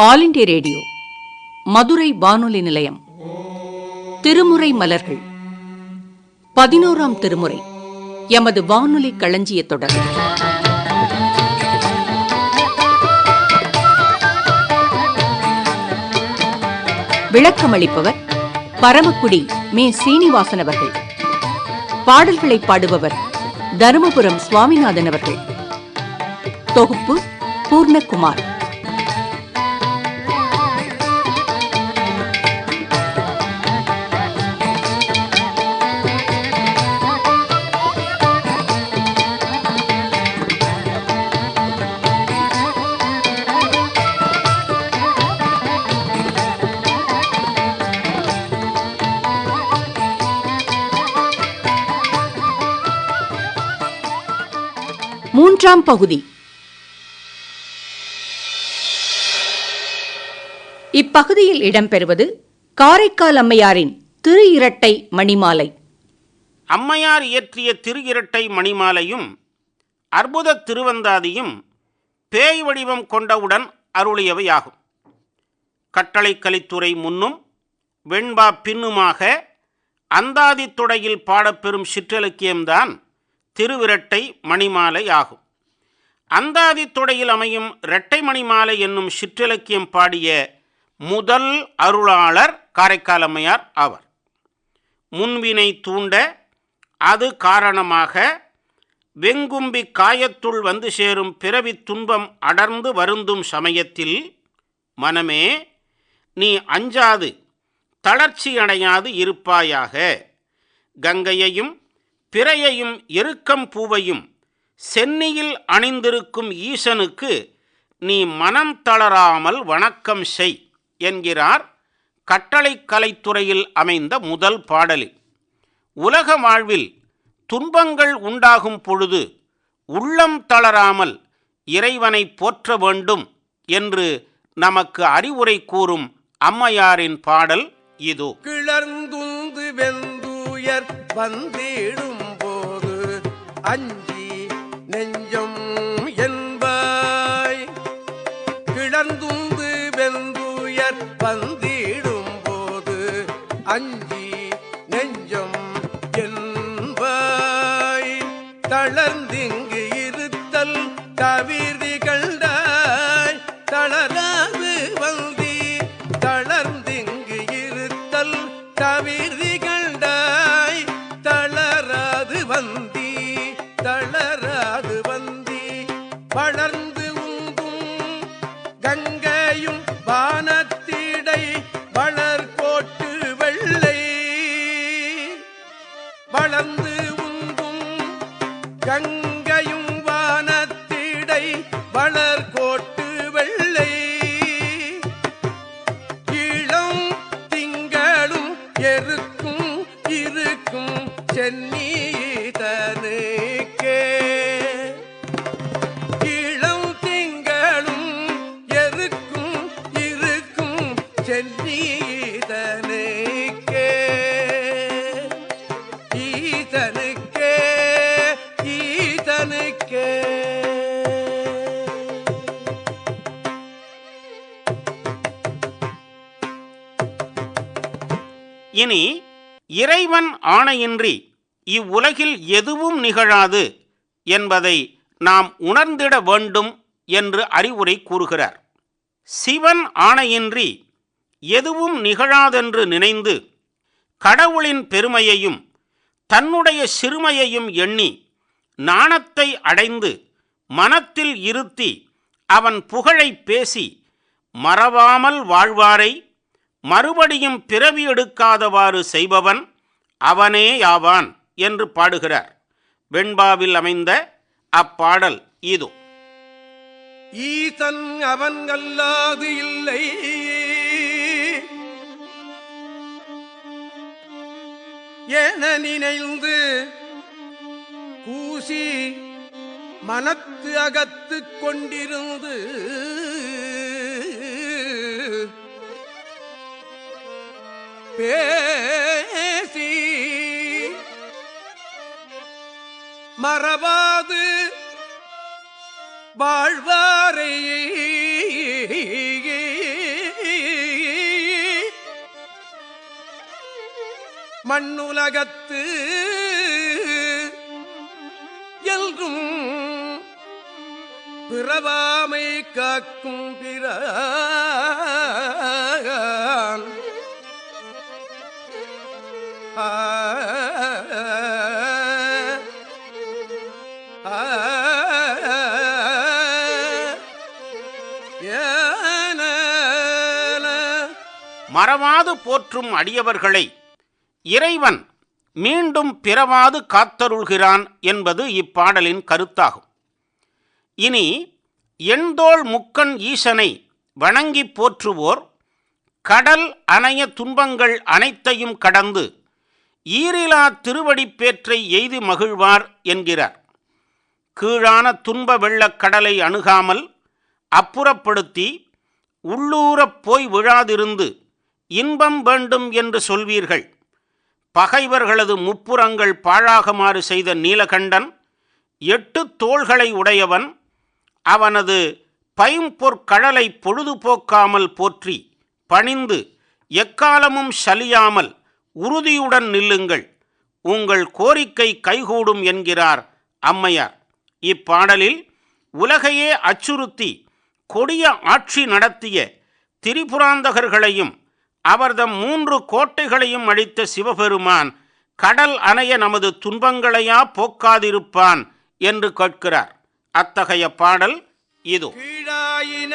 All India radio Madurai வானொலி நிலையம். திருமுறை மலர்கள் 11ஆம் திருமுறை எமது வானொலி களஞ்சிய தொடர். விளக்கமளிப்பவர் பரமக்குடி மே. சீனிவாசன் அவர்கள். பாடல்களை பாடுபவர் தருமபுரம் சுவாமிநாதன் அவர்கள். தொகுப்பு பூர்ணகுமார். மூன்றாம் பகுதி. இப்பகுதியில் இடம்பெறுவது காரைக்கால் அம்மையாரின் திரு இரட்டை மணிமாலை. அம்மையார் இயற்றிய திரு இரட்டை மணிமாலையும் அற்புத திருவந்தாதியும் பேய் வடிவம் கொண்டவுடன் அருளியவையாகும். கட்டளை கலித்துறை முன்னும் வெண்பா பின்னுமாக அந்தாதி தொடையில் பாடப்பெறும் சிற்றிலக்கியம்தான் திருவிரட்டை மணிமாலை ஆகும். அந்தாதி தொடையில் அமையும் இரட்டை மணிமாலை என்னும் சிற்றிலக்கியம் பாடிய முதல் அருளாளர் காரைக்கால் அம்மையார் ஆவார். முன்வினை தூண்ட அது காரணமாக வெங்கும்பி காயத்துள் வந்து சேரும் பிறவி துன்பம் அடர்ந்து வருந்தும் சமயத்தில் மனமே நீ அஞ்சாது தளர்ச்சியடையாது இருப்பாயாக. கங்கையையும் பிறையையும் எருக்கம் பூவையும் சென்னியில் அணிந்திருக்கும் ஈசனுக்கு நீ மனம் தளராமல் வணக்கம் செய் என்கிறார் கட்டளை கலைத்துறையில் அமைந்த முதல் பாடலில். உலக வாழ்வில் துன்பங்கள் உண்டாகும் பொழுது உள்ளம் தளராமல் இறைவனை போற்ற வேண்டும் என்று நமக்கு அறிவுரை கூறும் அம்மையாரின் பாடல் இதோ. கிளர்ந்துந்து வெந்துயர் வந்திடும் போது அஞ்சி நெஞ்சம் என்பாய். கிளர்ந்துந்து வெந்துயர் வந்திடும் போது அஞ்சி நெஞ்சம் என்பாய். தளர்ந்திங்கு இருத்தல் கவிரி கண்டாய் தளராது வந்தி. தளர்ந்திங்கு இருத்தல் கவிரி கண்டாய் தளராது வந்தி. தளராது வந்தி வளர்ந்து உந்தும் கங்கையும் வானத்திடை வளர்கோட்டு வெள்ளை. வளர்ந்து உந்தும் கங்கையும் வானத்திடை வளர்கோட்டு வெள்ளை. இளம் திங்களும் எருக்கும் இருக்கும் சென்னீதனுக்கே. இளம் திங்களும் எருக்கும் இருக்கும் சென்னீதனுக்கே. ஈதனுக்கே ஈதனுக்கே. இனி இறைவன் ஆணையின்றி இவ்வுலகில் எதுவும் நிகழாது என்பதை நாம் உணர்ந்திட வேண்டும் என்று அறிவுரை கூறுகிறார். சிவன் ஆணையின்றி எதுவும் நிகழாதென்று நினைந்து கடவுளின் பெருமையையும் தன்னுடைய சிறுமையையும் எண்ணி நாணத்தை அடைந்து மனத்தில் இருத்தி அவன் புகழை பேசி மறவாமல் வாழ்வாரை மறுபடியும் பிறவி எடுக்காதவாறு செய்பவன் அவனேயாவான் என்று பாடுகிறார். வெண்பாவில் அமைந்த அப்பாடல் இதோ. ஈசன் அவன் அல்லாது இல்லை என நினைந்து கூசி மனத்து அகத்து கொண்டிருந்து பேசி மறவாது வாழ்வாரை மண்ணுலகத்து எல்கும் பிறவாமை காக்கும் பிரான் மறவாது போற்றும் அடியவர்களை இறைவன் மீண்டும் பிறவாது காத்தருள்கிறான் என்பது இப்பாடலின் கருத்தாகும். இனி எண்தோள் முக்கண் ஈசனை வணங்கி போற்றுவோர் கடல் அணைய துன்பங்கள் அனைத்தையும் கடந்து ஈரிலா திருவடிப்பேற்றை எய்தி மகிழ்வார் என்கிறார். கீழான துன்ப வெள்ளக் கடலை அணுகாமல் அப்புறப்படுத்தி உள்ளூரப் போய் விழாதிருந்து இன்பம் வேண்டும் என்று சொல்வீர்கள். பகைவர்களது முப்புறங்கள் பாழாகுமாறு செய்த நீலகண்டன் 8 தோள்களை உடையவன். அவனது பைம்பொற்கடலை பொழுதுபோக்காமல் போற்றி பணிந்து எக்காலமும் சலியாமல் உறுதியுடன் நில்லுங்கள், உங்கள் கோரிக்கை கைகூடும் என்கிறார் அம்மையார். இப்பாடலில் உலகையே அச்சுறுத்தி கொடிய ஆட்சி நடத்திய திரிபுராந்தகர்களையும் அவர்தம் 3 கோட்டைகளையும் அழித்த சிவபெருமான் கடல் அணைய நமது துன்பங்களையா போக்காதிருப்பான் என்று கேட்கிறார். அத்தகைய பாடல் இது. கீழாயின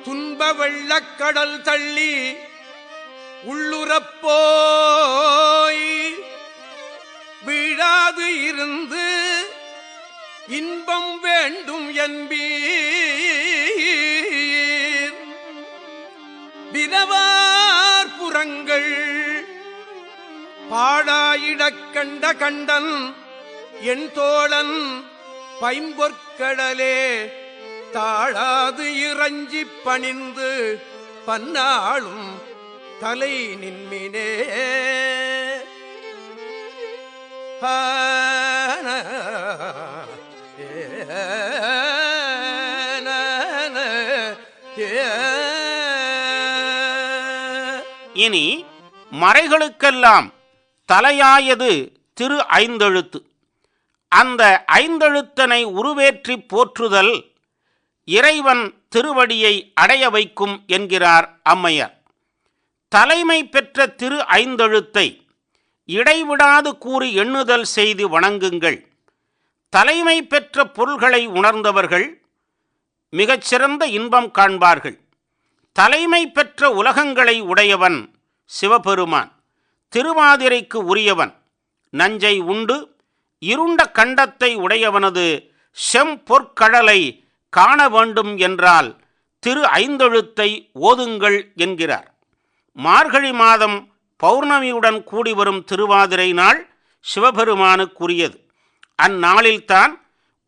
துன்ப வெள்ளக்கடல் தள்ளி உள்ளுறப்போய் வீழாது இருந்து இன்பம் வேண்டும் என்பீர். விரவார் புறங்கள் பாடாயிடக் கண்ட கண்டன் என் தோழன் பைம்பொற்கடலே தாழாது இறஞ்சி பணிந்து பன்னாளும் தலை நின்மினே. இனி மறைகளுக்கெல்லாம் தலையாயது திரு ஐந்தெழுத்து. அந்த ஐந்தெழுத்தனை உருவேற்றி போற்றுதல் இறைவன் திருவடியை அடைய வைக்கும் என்கிறார் அம்மையார். தலைமை பெற்ற திரு ஐந்தெழுத்தை இடைவிடாது கூறி எண்ணுதல் செய்து வணங்குங்கள். தலைமை பெற்ற பொருள்களை உணர்ந்தவர்கள் மிகச்சிறந்த இன்பம் காண்பார்கள். தலைமை பெற்ற உலகங்களை உடையவன் சிவபெருமான். திருவாதிரைக்கு உரியவன். நஞ்சை உண்டு இருண்ட கண்டத்தை உடையவனது செம்பொற்கடலை காண வேண்டும் என்றால் திரு ஐந்தெழுத்தை ஓதுங்கள் என்கிறார். மார்கழி மாதம் பௌர்ணமியுடன் கூடி வரும் திருவாதிரை நாள் சிவபெருமானுக்குரியது. அந்நாளில்தான்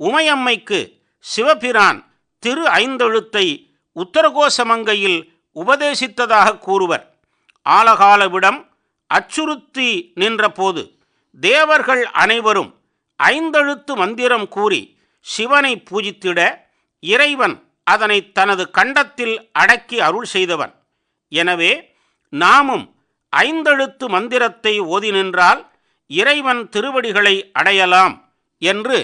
உமையம்மைக்கு சிவபிரான் திரு ஐந்தெழுத்தை உத்தரகோசமங்கையில் உபதேசித்ததாக கூறுவர். ஆலகாலவிடம் அச்சுறுத்தி நின்றபோது தேவர்கள் அனைவரும் ஐந்தெழுத்து மந்திரம் கூறி சிவனை பூஜித்திட இறைவன் அதனை தனது கண்டத்தில் அடக்கி அருள் செய்தவன். எனவே நாமும் ஐந்தெழுத்து மந்திரத்தை ஓதி நின்றால் இறைவன் திருவடிகளை அடையலாம் என்று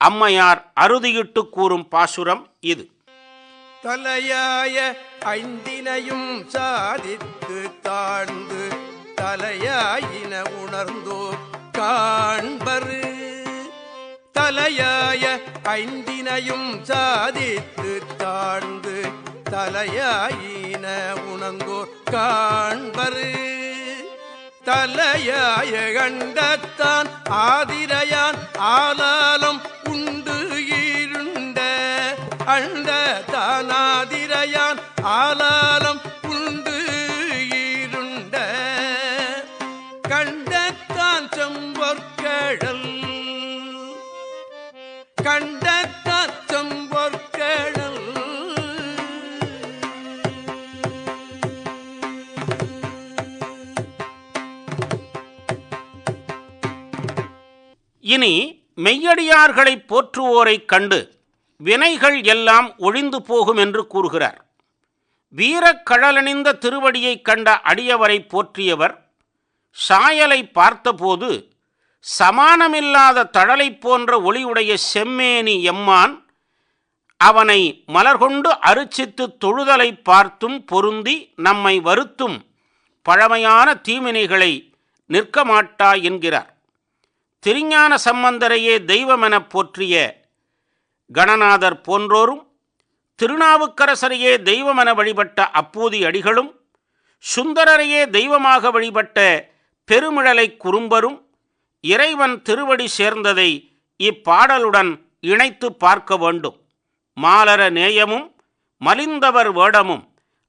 அம்மையார் அறுதியிட்டு கூறும் பாசுரம் இது. தலையாய ஐந்தினையும் சாதித்து தாழ்ந்து தலையாயின உணர்ந்தோ காண்பரு. தலையாய ஐந்தினையும் சாதித்து தாழ்ந்து தலையாயின உணர்ந்தோ காண்பரு. தலையாய கண்டத்தான் ஆதிரையான் ஆலாலம் உண்டு இருண்ட அண்ட தானாதிரையான் ஆலாலம் உண்டு இருண்ட கண்டத்தான் செம்பொற்கடல் கண்டத்தான் செம்பொற்கடல். இனி மெய்யடியார்களை போற்றுவோரைக் கண்டு வினைகள் எல்லாம் ஒழிந்து போகும் என்று கூறுகிறார். வீரக்கழலணிந்த திருவடியைக் கண்ட அடியவரை போற்றியவர் சாயலை பார்த்தபோது சமானமில்லாத தழலை போன்ற ஒளியுடைய செம்மேனி எம்மான் அவனை மலர்கொண்டு அர்ச்சித்து தொழுதலை பார்த்தும் பொருந்தி நம்மை வருத்தும் பழமையான தீவினைகளை நிற்க மாட்டா என்கிறார். திருஞான சம்பந்தரையே தெய்வமெனப் போற்றிய கணநாதர் போன்றோரும், திருநாவுக்கரசரையே தெய்வமென வழிபட்ட அப்பூதி அடிகளும், சுந்தரரையே தெய்வமாக வழிபட்ட பெருமிழலை குறும்பரும் இறைவன் திருவடி சேர்ந்ததை இப்பாடலுடன் இணைத்து பார்க்க வேண்டும். மாலர நேயமும் மலிந்தவர் வேடமும்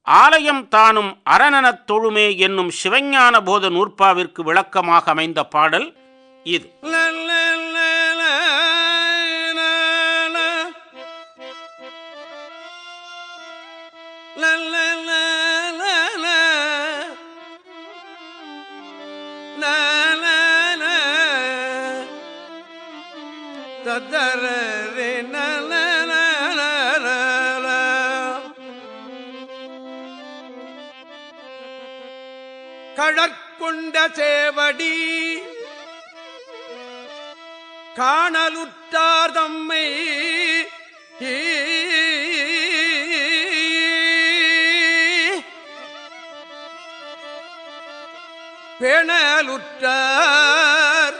ஆலயம் தானும் அரணனத் தொழுமே என்னும் சிவஞான போத நூற்பாவிற்கு விளக்கமாக அமைந்த பாடல் இது. கழற்கொண்ட சேவடி காணலுற்றார் தம்மை பேணலுற்றார்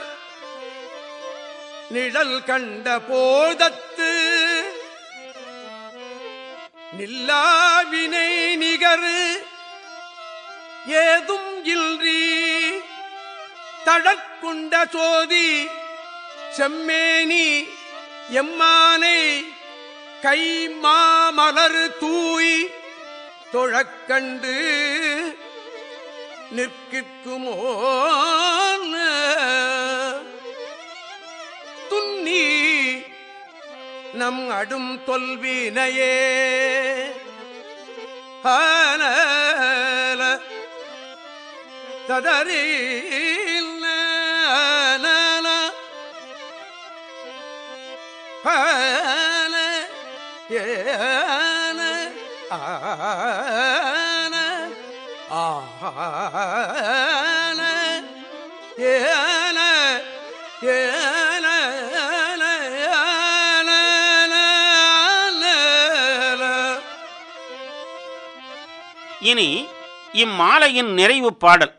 நிழல் கண்ட போதத்து நில்லாவினை நிகர் ஏதும் இல்றி தழற்கொண்ட சோதி செம்மேனி எம்மானை கை மாமலர் தூய் தொழக்கண்டு நிற்குமோ துன்னி நம் அடும் தொல்வினையே ததறி இனி இம்மாலையின் நிறைவு பாடல்.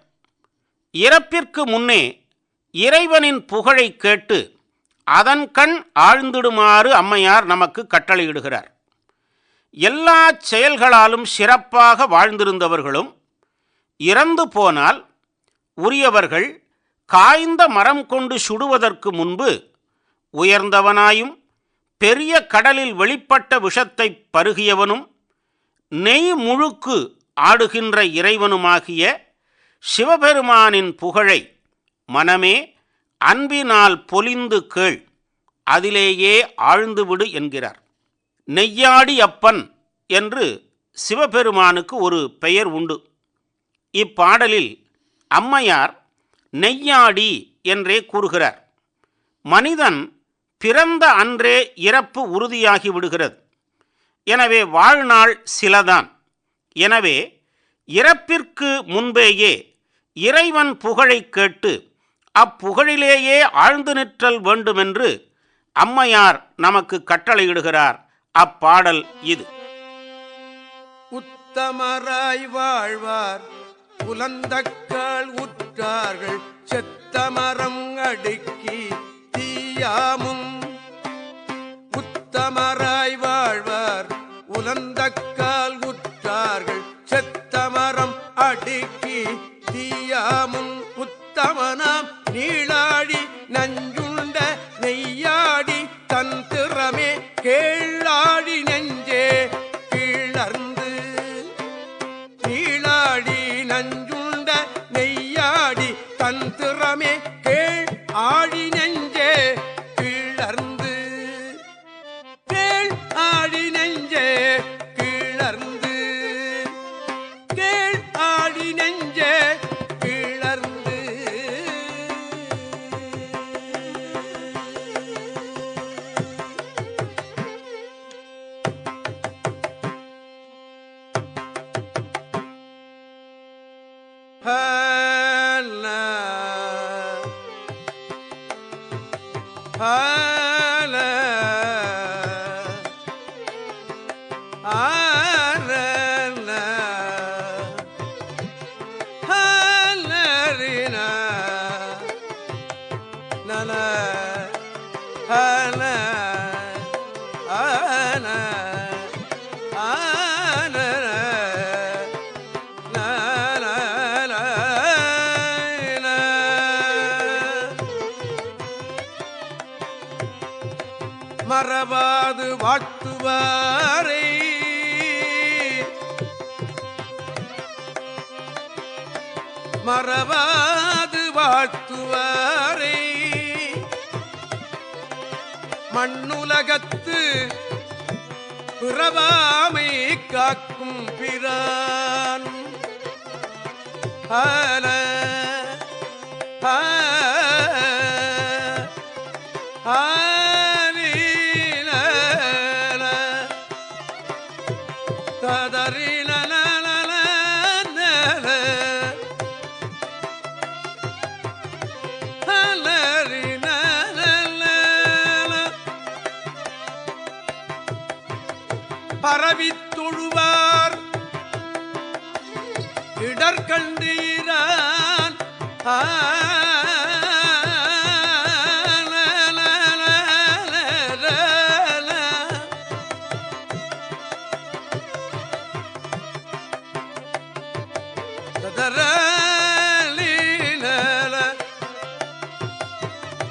இறப்பிற்கு முன்னே இறைவனின் புகழை கேட்டு அதன் கண் ஆழ்ந்திடுமாறு அம்மையார் நமக்கு கட்டளையிடுகிறார். எல்லா செயல்களாலும் சிறப்பாக வாழ்ந்திருந்தவர்களும் இறந்து போனால் உரியவர்கள் காய்ந்த மரம் கொண்டு சுடுவதற்கு முன்பு உயர்ந்தவனாயும் பெரிய கடலில் வெளிப்பட்ட விஷத்தை பருகியவனும் நெய் முழுக்கு ஆடுகின்ற இறைவனுமாகிய சிவபெருமானின் புகழை மனமே அன்பினால் பொலிந்து கேள், அதிலேயே ஆழ்ந்துவிடு என்கிறார். நெய்யாடி அப்பன் என்று சிவபெருமானுக்கு ஒரு பெயர் உண்டு. இப்பாடலில் அம்மையார் நெய்யாடி என்றே கூறுகிறார். மனிதன் பிறந்த அன்றே இறப்பு உறுதியாகி விடுகிறது. எனவே வாழ்நாள் சிலதான். எனவே இறப்பிற்கு முன்பேயே இறைவன் புகழை கேட்டு அப்புகழிலேயே ஆழ்ந்து நிற்றல் வேண்டுமென்று அம்மையார் நமக்கு கட்டளையிடுகிறார். அப்பாடல் இது. உத்தமராய் வாழ்வார் புலந்தக்கால் உற்றார்கள் செத்தமரம் அடுக்கி தீயாமும். உத்தமராய் வாழ்வார் உலந்தக்கால் உற்றார்கள் செத்தமரம் அடுக்கி தீயாமும். உத்தமனாம் நீளாடி நஞ்சுண்ட நெய்யாடி தன் திறமே கேளாடி நெஞ்சே கீழர்ந்து. நீளாடி நஞ்சுண்ட நெய்யாடி தன் திறமே கேள் ஆடி நெஞ்சே கீழர்ந்து. கேள் ஆடி நெஞ்சே கீழர்ந்து. கேள் ஆடி நெஞ்சே கீழர்ந்து. ஹ மறவாது வாழ்த்துவாரை மறவாது வாழ்த்துவாரை மண்ணுலகத்து பிறவாமை காக்கும் பிரான் ஆல பரவித் தொழுவார் இடர்கண்டீரான்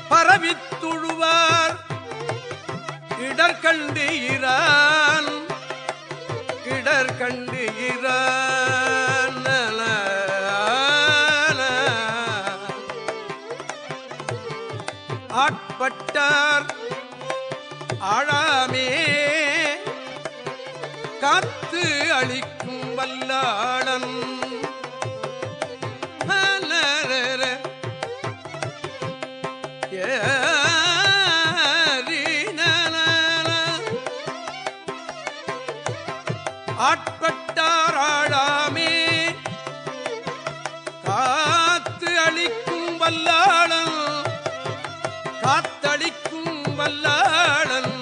பரவித் தொழுவார் இடர்கண்டீரான் கண்டு ஆட்பட்டார் ஆழாமே காத்து அளிக்கும் வல்லாளன் ஆட்பட்டார் ஆழாமே காத்து அளிக்கும் வல்லாளன் காத்தளிக்கும் வல்லாளன்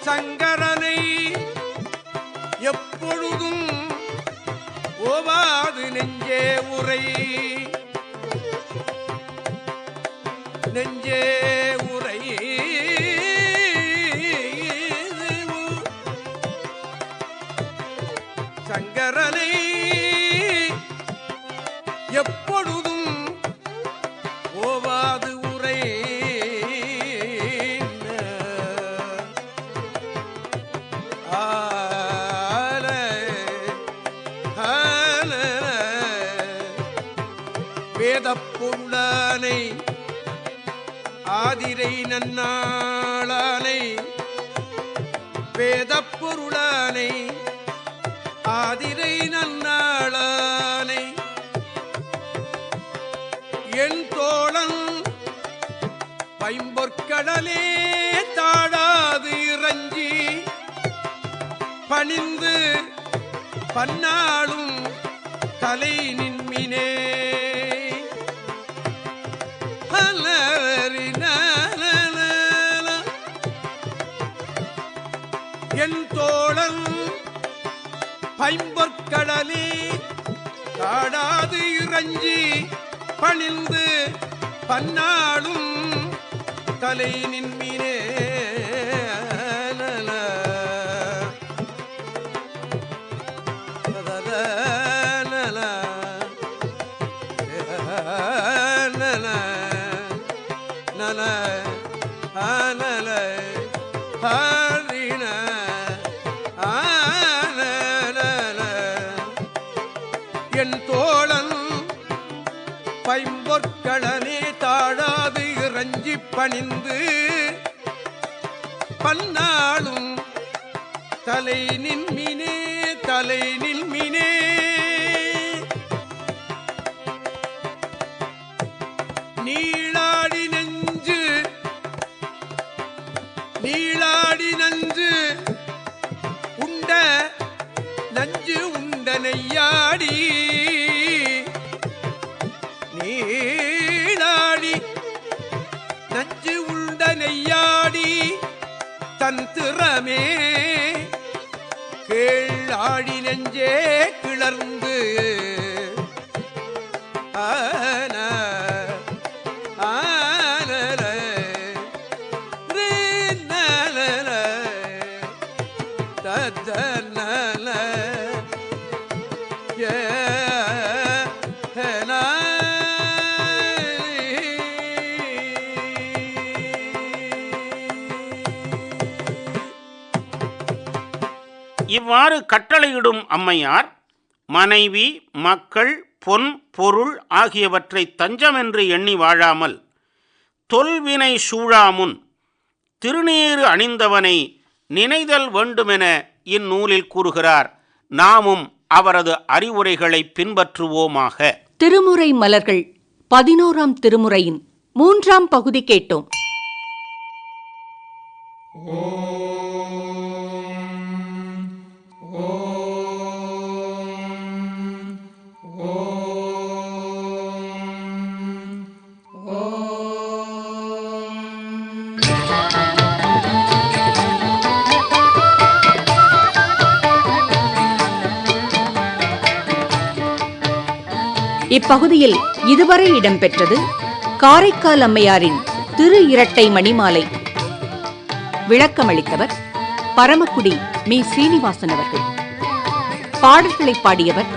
சங்கரனை எப்பொழுதும் ஓவாது நெஞ்சே உரை நெஞ்சே உரை சங்கரனை எப்பொழுதும் ஓவாது உரை வேதப் பொருளானை ஆதிரை நன்னாளானை வேதப் பொருளானை ஆதிரை நன்னாளானை என் தோழன் பைம்பொற்கடலே தாழாது இறஞ்சி பணிந்து பன்னாளும் தலை நின்மினே என் தோழன் பைம்பொற்கடலே தாடாது இறஞ்சி பணிந்து பன்னாளும் தலை நின்மினே என் தோழன் பைம்பொற்களனே தாழாது இறஞ்சி பணிந்து பன்னாளும் தலை நின்மினே தலை நின்மினே நீளாடி நெஞ்சு நீளாடி நஞ்சு உண்ட நஞ்சு உண்ட நெய்யாடி நீளாடி நஞ்சு உண்ட நெய்யாடி தன் திறமே கேள் கீழாடி நெஞ்சே கிளர்ந்து ஆன ஆனல ரீனல ததனல இவ்வாறு கட்டளையிடும் அம்மையார் மனைவி, மக்கள், பொன், பொருள் ஆகியவற்றை தஞ்சமென்று எண்ணி வாழாமல் தொல்வினை சூழாமுன் திருநீறு அணிந்தவனை நினைதல் வேண்டுமென இந்நூலில் கூறுகிறார். நாமும் அவரது அறிவுரைகளை பின்பற்றுவோமாக. திருமுறை மலர்கள் 11ஆம் திருமுறையின் 3ஆம் பகுதி கேட்டோம். இப்பகுதியில் இதுவரை இடம்பெற்றது காரைக்கால் அம்மையாரின் திரு இரட்டை மணிமாலை. விளக்கமளித்தவர் பரமக்குடி மீ. சீனிவாசன் அவர்கள். பாடல்களை பாடியவர்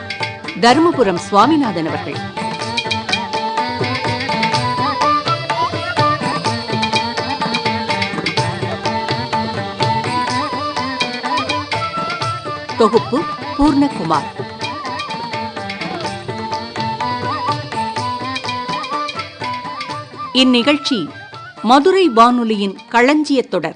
தருமபுரம் சுவாமிநாதன் அவர்கள். தொகுப்பு பூர்ணகுமார். இந்நிகழ்ச்சி மதுரை வானொலியின் களஞ்சியத் தொடர்.